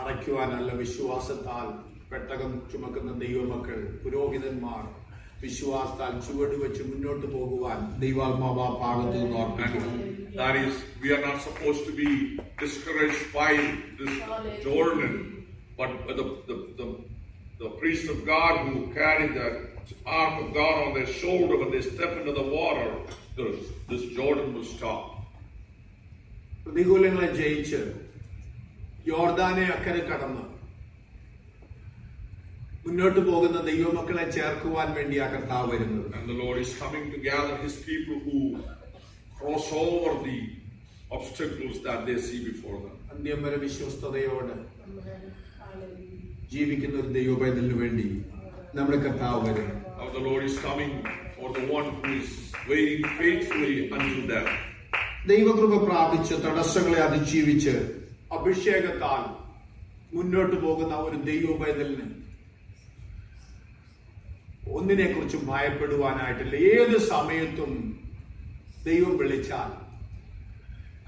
അടയ്ക്കുവാനല്ല, വിശ്വാസത്താൽ പെട്ടകം ചുമക്കുന്ന ദൈവമക്കൾ, പുരോഹിതന്മാർ വിശ്വാസത്താൽ ചുവട് വെച്ച് മുന്നോട്ട് പോകുവാൻ ദൈവാത്മാവ് ആ ഭാഗത്ത് നിന്ന് ഓർപ്പിക്കുന്നു. That is, we are not supposed to be discouraged by this Jordan, but the priests of God who carry the ark of God on their shoulder, when they step into the water, this Jordan will stop. പ്രതികൂലങ്ങളെ ജയിച്ച് യോർദാനെ അക്കരെ കടന്ന് മുന്നോട്ട് പോകുന്ന ദൈവമക്കളെ ചേർക്കുവാൻ വേണ്ടിയാണ് കർത്താവ് വരുന്നത്. And the Lord is coming to gather His people who cross over the obstacles that they see before them. അന്ത്യം വരെ വിശ്വസ്തയോടെ ജീവിക്കുന്ന ഒരു ദൈവപൈതലിന് വേണ്ടി നമ്മുടെ കർത്താവ് വരും. Now the Lord is coming for the one who is waiting faithfully until death. ദൈവകൃപ പ്രാപിച്ച് തടസ്സങ്ങളെ അതിജീവിച്ച് അഭിഷേകത്താൽ മുന്നോട്ട് പോകുന്ന ഒരു ദൈവപൈതലിന് ഒന്നിനെ കുറിച്ചും ഭയപ്പെടുവാനായിട്ടില്ല. ഏത് സമയത്തും ദൈവം വിളിച്ചാൽ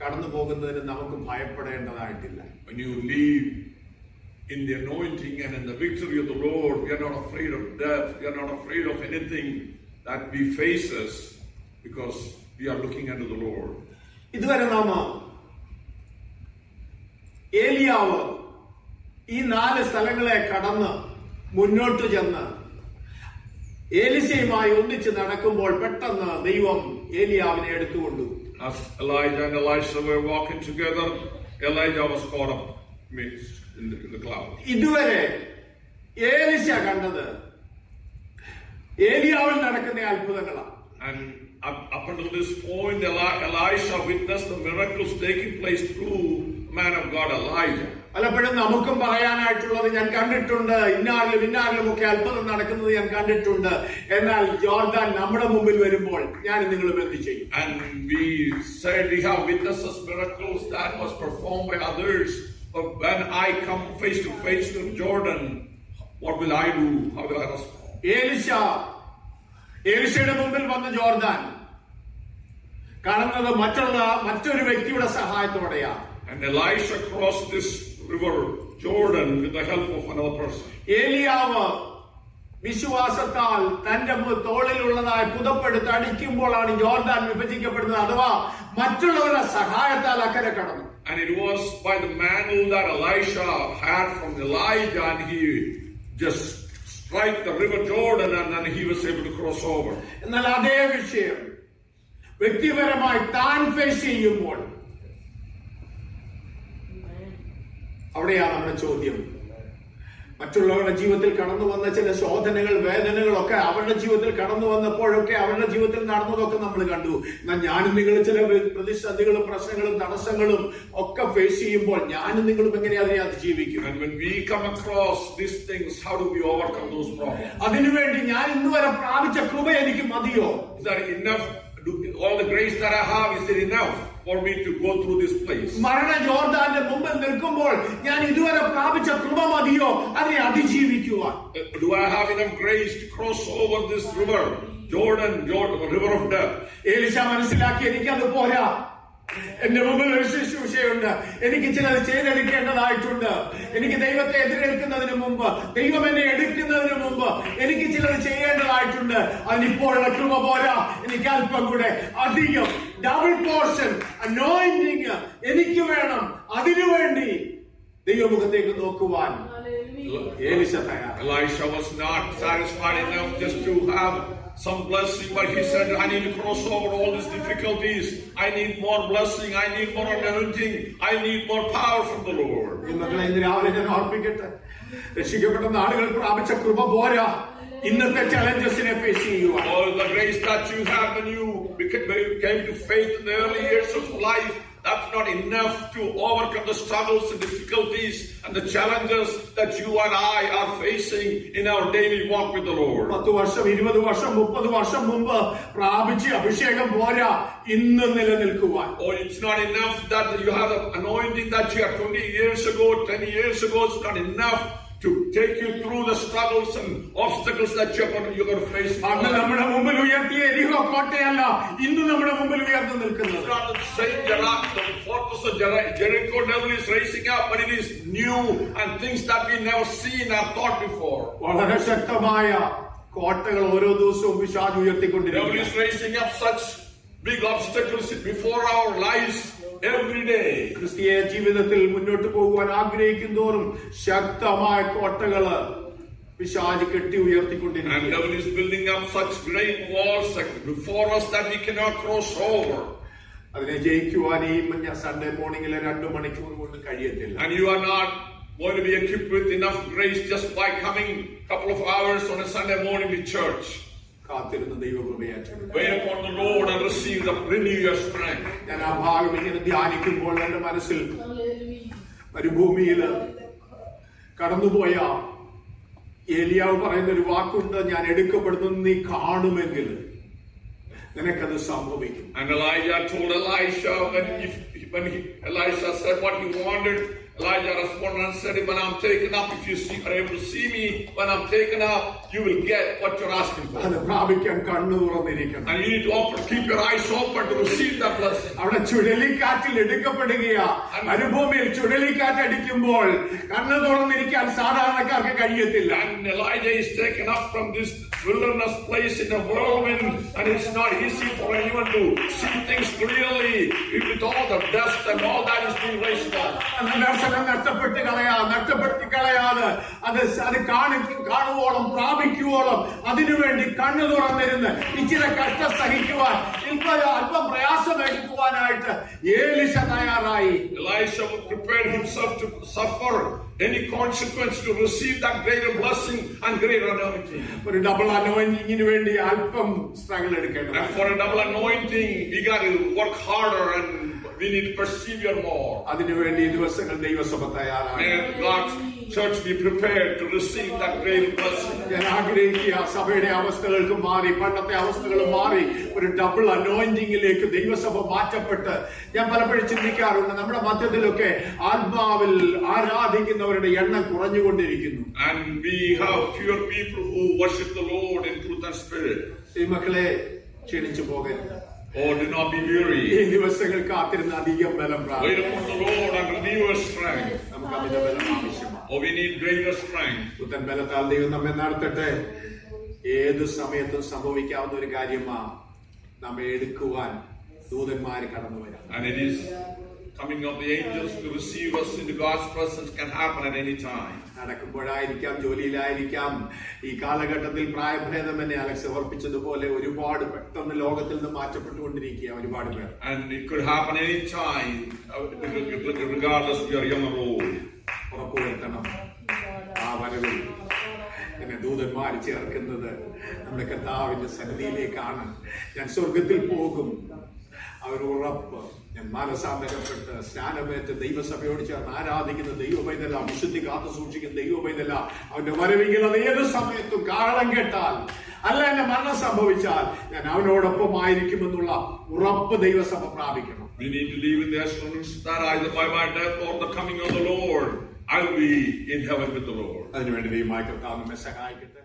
കടന്നു പോകുന്നതിന് നമുക്ക് ഭയപ്പെടേണ്ടതായിട്ടില്ല. When you live in the anointing and in the victory of the Lord, we are not afraid of death. We are not afraid of anything that we face us, because we are looking unto the Lord. ഇതുവരെ നാം ഏലിയാവ് ഈ 4 സ്ഥലങ്ങളെ കടന്ന് മുന്നോട്ട് ചെന്ന് ഏലിശയുമായി ഒന്നിച്ച് നടക്കുമ്പോൾ പെട്ടെന്ന് ദൈവം ഏലിയാവിനെ എടുത്തുകൊണ്ടു. As Elijah and Elisha were walking together, Elijah was caught up in the cloud. ഇതുവരെ ഏലിശ കണ്ടത് ഏലിയാവിൽ നടക്കുന്ന അത്ഭുതങ്ങളാണ്. And up until this point, Elisha witnessed the miracles taking place through the man of God Elijah. പലപ്പോഴും നമുക്കും പറയാനായിട്ടുള്ളത് ഞാൻ കണ്ടിട്ടുണ്ട്, ഇന്നാരിലും ഒക്കെ അത്ഭുതം നടക്കുന്നത് ഞാൻ കണ്ടിട്ടുണ്ട്. എന്നാൽ ജോർദാൻ നമ്മുടെ മുമ്പിൽ വരുമ്പോൾ ഞാൻ നിങ്ങളും എന്ത് ചെയ്യും? And we said we have witnesses miracles that was performed by others. But when I come face to face with Jordan, what will I do? How will I respond? എലീശയുടെ മുമ്പിൽ വന്ന ജോർദാൻ കാണുന്നത് മറ്റൊരു വ്യക്തിയുടെ സഹായത്തോടെയാണ്. And Elisha crossed this river Jordan with the help of another person. ഏലിയാവ് വിശ്വാസത്താൽ തന്റെ തോളിലുള്ളതായ പുതപ്പെടുത്ത് അടിക്കുമ്പോഴാണ് ജോർദാൻ വിഭജിക്കപ്പെടുന്നത്, അഥവാ മറ്റുള്ളവരുടെ സഹായത്താൽ അക്കരെ കടന്നു. And it was by the mantle that Elisha had from Elijah, and he just struck the river Jordan, and then he was able to cross over. എന്നാൽ അതേ വിഷയം വ്യക്തിപരമായി താൻ ഫേസ് ചെയ്യുമ്പോൾ അവിടെയാണ് നമ്മുടെ ചോദ്യം. മറ്റുള്ളവരുടെ ജീവിതത്തിൽ കടന്നു വന്ന ചില ശോധനകൾ, വേദനകളൊക്കെ അവരുടെ ജീവിതത്തിൽ കടന്നു വന്നപ്പോഴൊക്കെ അവരുടെ ജീവിതത്തിൽ നടന്നതൊക്കെ നമ്മൾ കണ്ടു. എന്നാൽ ഞാനും നിങ്ങൾ ചില പ്രതിസന്ധികളും പ്രശ്നങ്ങളും തടസ്സങ്ങളും ഒക്കെ ഫേസ് ചെയ്യുമ്പോൾ ഞാനും നിങ്ങളും എങ്ങനെ അതിനെ അതിജീവിക്കും? And when we come across these things, how do we overcome those problems? അതിനുവേണ്ടി ഞാൻ ഇന്നുവരെ പ്രാപിച്ച കൃപ എനിക്ക് മതിയോ? Is that enough? All the grace that I have, is it enough for me to go through this place? മരണ ജോർദാന്റെ മുമ്പിൽ നിൽക്കുമ്പോൾ ഞാൻ ഇതുവരെ പ്രാപിച്ച കൃപ മതിയോ അതിനെ അതിജീവിക്കുവാൻ? Do I have enough grace to cross over this river, Jordan, river of death? എലീശ മനസ്സിലാക്കി എനിക്കത് പോരാ, എന്റെ മുമ്പിൽ ഒരു ശുശ്രൂഷയുണ്ട്, എനിക്ക് ചിലത് ചെയ്തെടുക്കേണ്ടതായിട്ടുണ്ട്. എനിക്ക് ദൈവത്തെ എതിരേൽക്കുന്നതിന് മുമ്പ്, ദൈവം എന്നെ എടുക്കുന്നതിന് മുമ്പ് എനിക്ക് ചിലത് ചെയ്യേണ്ടതായിട്ടുണ്ട്. അതിനിപ്പോഴുള്ള കൃപ പോരാ, എനിക്ക് അല്പം കൂടെ അധികം ഡബിൾ പോർഷൻ അനോയിന്റിങ് എനിക്ക് വേണം. അതിനുവേണ്ടി ദൈവമുഖത്തേക്ക് നോക്കുവാൻ എലീശ തയ്യാർ. Elisha was not satisfied enough just to have some blessing, but he said, I need to cross over all these difficulties. I need more blessing. I need more anointing. I need more power from the Lord. മക്കളെ, ഇന്ന് രാവിലെ ഞാൻ ഓർപ്പിക്കട്ടെ, രക്ഷിക്കപ്പെട്ട നാളുകൾ പ്രാപിച്ച കൃപ പോരാ ഇന്നത്തെ ചലഞ്ചസിനെ ഫേസ് ചെയ്യുവാൻ. All the grace that you had when you came to faith in the early years of life, that's not enough to overcome the struggles and difficulties and the challenges that you and I are facing in our daily walk with the Lord. 10 വർഷം 20 വർഷം 30 വർഷം മുമ്പ് പ്രാപിച്ച അഭിഷേകം പോരാ ഇന്ന് നിലനിൽക്കുവാൻ. Oh, it's not enough that you have an anointing that you had 20 years ago, 10 years ago. It's not enough to take you through the struggles and obstacles that you're going to face. അന്ന് നമ്മുടെ മുമ്പിൽ ഉയർത്തിയ എരിഹോ കോട്ടയല്ല ഇന്ന് നമ്മുടെ മുമ്പിൽ ഉയർന്നു നിൽക്കുന്നത്. It's not the same the fortress of Jericho devil is raising up, but it is new and things that we never seen or thought before. വളരെ ശക്തമായ കോട്ടകൾ ഓരോ ദിവസവും പിശാച് Devil ഉയർത്തിക്കൊണ്ടിരിക്കുന്നു. is raising up such big obstacles before our lives every day. ക്രിസ്തീയ ജീവിതത്തിൽ മുന്നോട്ട് പോകുവാൻ ആഗ്രഹിക്കുന്തോറും ശക്തമായ കോട്ടകള് പിശാച് കെട്ടി And ഉയർത്തിക്കൊണ്ടിരിക്കുന്നു. devil is building up such great walls before us that we cannot cross over. അതിനെ ജയിക്കുവാൻ ഈ സൺഡേ മോർണിംഗിലെ 2 മണിക്കൂർ കൊണ്ട് കഴിയത്തില്ല. And you are not going to be equipped with enough grace just by coming a couple of hours on a Sunday morning to church. കാത്തിരുന്ന് ദൈവകൃപയാറ്റെടുക്കുക. Wait upon the Lord and receive renew your strength. ഞാൻ ആ ഭാഗം ഇങ്ങനെ ധ്യാനിക്കുമ്പോൾ എന്റെ മനസ്സിൽ മരുഭൂമിയില് കടന്നുപോയ ഏലിയാവ് പറയുന്ന ഒരു വാക്കുണ്ട്, ഞാൻ എടുക്കപ്പെടുന്നത് നീ കാണുമെങ്കിൽ നിനക്കത് സംഭവിക്കും. And Elijah told Elisha when Elisha said what he wanted, Elijah responded and said, when I'm taken up, if you are able to see me, when I'm taken up, you will get what you're asking for. അത് പ്രാപിക്കാൻ കണ്ണു തുറന്നിരിക്കണം. And you need to keep your eyes open to receive that blessing. അവിടെ ചുഴലിക്കാറ്റിൽ എടുക്കപ്പെടുകയാ. മരുഭൂമിയിൽ ചുഴലിക്കാറ്റ് അടിക്കുമ്പോൾ കണ്ണു തുറന്നിരിക്കാൻ സാധാരണക്കാർക്ക് കഴിയത്തില്ല. And Elijah is taken up from this wilderness place in a whirlwind, and it's not easy for anyone to see things clearly with all the dust and all that is being raised up. ദർശനം നഷ്ടപ്പെട്ട് കളയാതെ അത് കാണുവോളം പ്രാപിക്കുവോളം അതിനുവേണ്ടി കണ്ണു തുറന്നിരുന്ന് ഇച്ചിരി കഷ്ടം സഹിക്കുവാൻ അല്പം പ്രയാസം എടുക്കുവാനായിട്ട് ഏലീശ തയ്യാറായി. Elisha prepared himself to suffer any consequence to receive that greater blessing and greater anointing. ഒരു ഡബിൾ അനോയിന്റിങ്ങിന് വേണ്ടി അല്പം സ്ട്രഗിൾ എടുക്കേണ്ടത്. And for a double anointing, we got to work harder and we need to persevere more. അതിനുവേണ്ടി ഈ ദിവസങ്ങൾ ദൈവസഭ തയ്യാറാണ്. May God's church be prepared to receive that great blessing. ഞാൻ ആഗ്രഹിക്കുക സഭയുടെ അവസ്ഥകൾക്ക് മാറി, പണ്ടത്തെ അവസ്ഥകൾ മാറി, ഒരു ഡബിൾ അനോയിന്റിംഗിലേക്ക് ദൈവസഭ മാറ്റപ്പെട്ട് ഞാൻ പലപ്പോഴും ചിന്തിക്കാറുണ്ട്, നമ്മുടെ മധ്യത്തിലൊക്കെ ആത്മാവിൽ ആരാധിക്കുന്നവരുടെ എണ്ണം കുറഞ്ഞുകൊണ്ടിരിക്കുന്നു. And we have fewer people who worship the Lord in truth and spirit. ഈ മക്കളെ ക്ഷണിച്ചു പോകരുത്. Oh, do not be weary. ഈ ദിവസങ്ങൾ കാത്തിരുന്ന അധികം ബലം Wait പ്രാപിക്കും. upon the Lord and renew your strength. നമുക്ക് അതിന്റെ ബലം ആവശ്യമാണ്. Oh, we need greater strength. പുത്തൻ ബലത്താൽ ദൈവം നമ്മെ നടത്തട്ടെ. ഏത് സമയത്തും സംഭവിക്കാവുന്ന ഒരു കാര്യമാണ് നമ്മെ എടുക്കുവാൻ ദൂതന്മാര് കടന്നു വരാം. And it is coming of the angels to receive us into God's presence can happen at any time. നടക്കുമ്പോഴായിരിക്കാം, ജോലിയിലായിരിക്കാം. ഈ കാലഘട്ടത്തിൽ പ്രായഭേദം എന്നെ അലക്സ് ഓർപ്പിച്ചതുപോലെ ഒരുപാട് പെട്ടെന്ന് ലോകത്തിൽ നിന്ന് മാറ്റപ്പെട്ടുകൊണ്ടിരിക്കുക ഒരുപാട് പേർ. And it could happen any time, regardless if you are young or old. ഉറപ്പുവരുത്തണം ആ വരവിൽ എന്നെ ദൂതന്മാര് ചേർക്കുന്നത് നമ്മുടെ കർത്താവിന്റെ സന്നിധിയിലേക്കാണ്. ഞാൻ സ്വർഗത്തിൽ പോകും, അവർ ഉറപ്പ്. ഞാൻ മാനസാന്തരപ്പെട്ട് സ്നാനമേറ്റ് ദൈവസഭയോട് ചേർന്ന് ആരാധിക്കുന്ന ദൈവപൈതല, വിശുദ്ധി കാത്തു സൂക്ഷിക്കുന്ന ദൈവപൈതല, അവന്റെ വരവെങ്കിൽ അത് ഏത് സമയത്തും കാഹളം കേട്ടാൽ അല്ല എന്നെ മരണം സംഭവിച്ചാൽ ഞാൻ അവനോടൊപ്പം ആയിരിക്കുമെന്നുള്ള ഉറപ്പ് ദൈവസഭ പ്രാപിക്കണം. We need to live in the assurance that either by my death or the coming of the Lord, I will be in heaven with the Lord. അതിനുവേണ്ടി ദൈവമായ കർത്താവ് നമ്മെ സഹായിക്കട്ടെ.